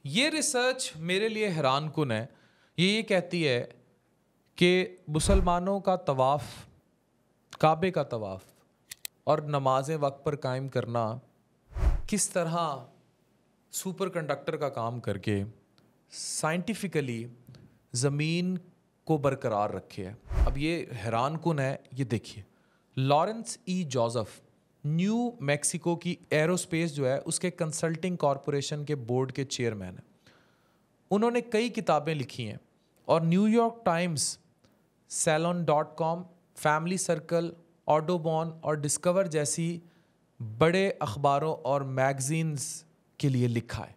ये रिसर्च मेरे लिए हैरानकुन है। ये कहती है कि मुसलमानों का तवाफ़, काबे का तवाफ़ और नमाज़ें वक्त पर कायम करना किस तरह सुपर कंडक्टर का काम करके साइंटिफिकली ज़मीन को बरकरार रखे है। अब ये हैरानकुन है। ये देखिए, Lawrence E Joseph New Mexico की एरोस्पेस जो है उसके कंसल्टिंग कॉरपोरेशन के बोर्ड के चेयरमैन हैं। उन्होंने कई किताबें लिखी हैं और New York Times, Salon.com, Family Circle, Audubon और डिस्कवर जैसी बड़े अखबारों और मैगजीन्स के लिए लिखा है।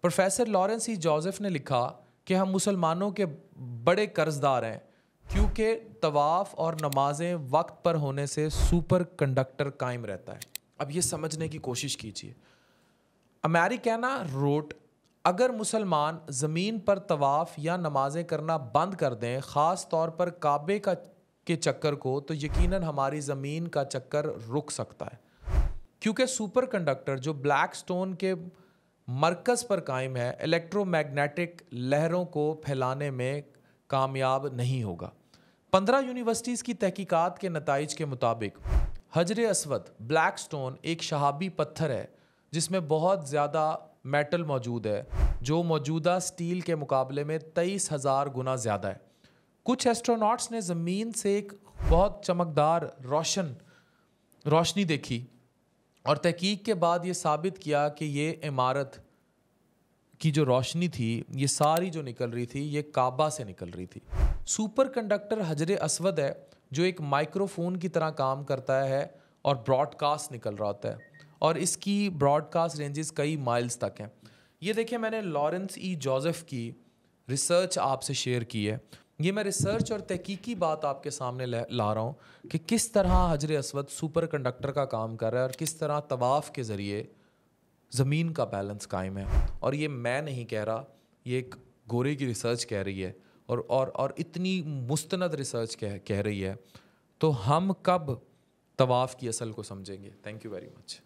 प्रोफेसर लॉरेंस ई जोसेफ ने लिखा कि हम मुसलमानों के बड़े कर्जदार हैं क्योंकि तवाफ़ और नमाजें वक्त पर होने से सुपर कंडक्टर कायम रहता है। अब ये समझने की कोशिश कीजिए। अमेरिकाना रोट, अगर मुसलमान ज़मीन पर तवाफ़ या नमाजें करना बंद कर दें, ख़ास तौर पर काबे का के चक्कर को, तो यकीनन हमारी ज़मीन का चक्कर रुक सकता है क्योंकि सुपर कंडक्टर जो ब्लैक स्टोन के मरकज़ पर कायम है इलेक्ट्रोमैग्नेटिक लहरों को फैलाने में कामयाब नहीं होगा। 15 यूनिवर्सिटीज़ की तहकीकात के नताइज के मुताबिक हजर अस्वद ब्लैक स्टोन एक शहाबी पत्थर है जिसमें बहुत ज़्यादा मेटल मौजूद है जो मौजूदा स्टील के मुकाबले में 23,000 गुना ज़्यादा है। कुछ एस्ट्रोनॉट्स ने ज़मीन से एक बहुत चमकदार रोशनी देखी और तहकीक के बाद ये साबित किया कि ये इमारत की जो रोशनी थी, ये सारी जो निकल रही थी, ये काबा से निकल रही थी। सुपर कंडक्टर हजर अस्वद है जो एक माइक्रोफोन की तरह काम करता है और ब्रॉडकास्ट निकल रहा होता है और इसकी ब्रॉडकास्ट रेंजेस कई माइल्स तक हैं। ये देखिए, मैंने लॉरेंस ई जोसेफ की रिसर्च आपसे शेयर की है। ये मैं रिसर्च और तहकीकी बात आपके सामने ला रहा हूँ कि किस तरह हजर अस्वद सुपर कंडक्टर का काम कर रहा है और किस तरह तवाफ़ के ज़रिए ज़मीन का बैलेंस कायम है। और ये मैं नहीं कह रहा, ये एक गोरे की रिसर्च कह रही है और इतनी मुस्तनद रिसर्च कह रही है। तो हम कब तवाफ़ की असल को समझेंगे? Thank you very much.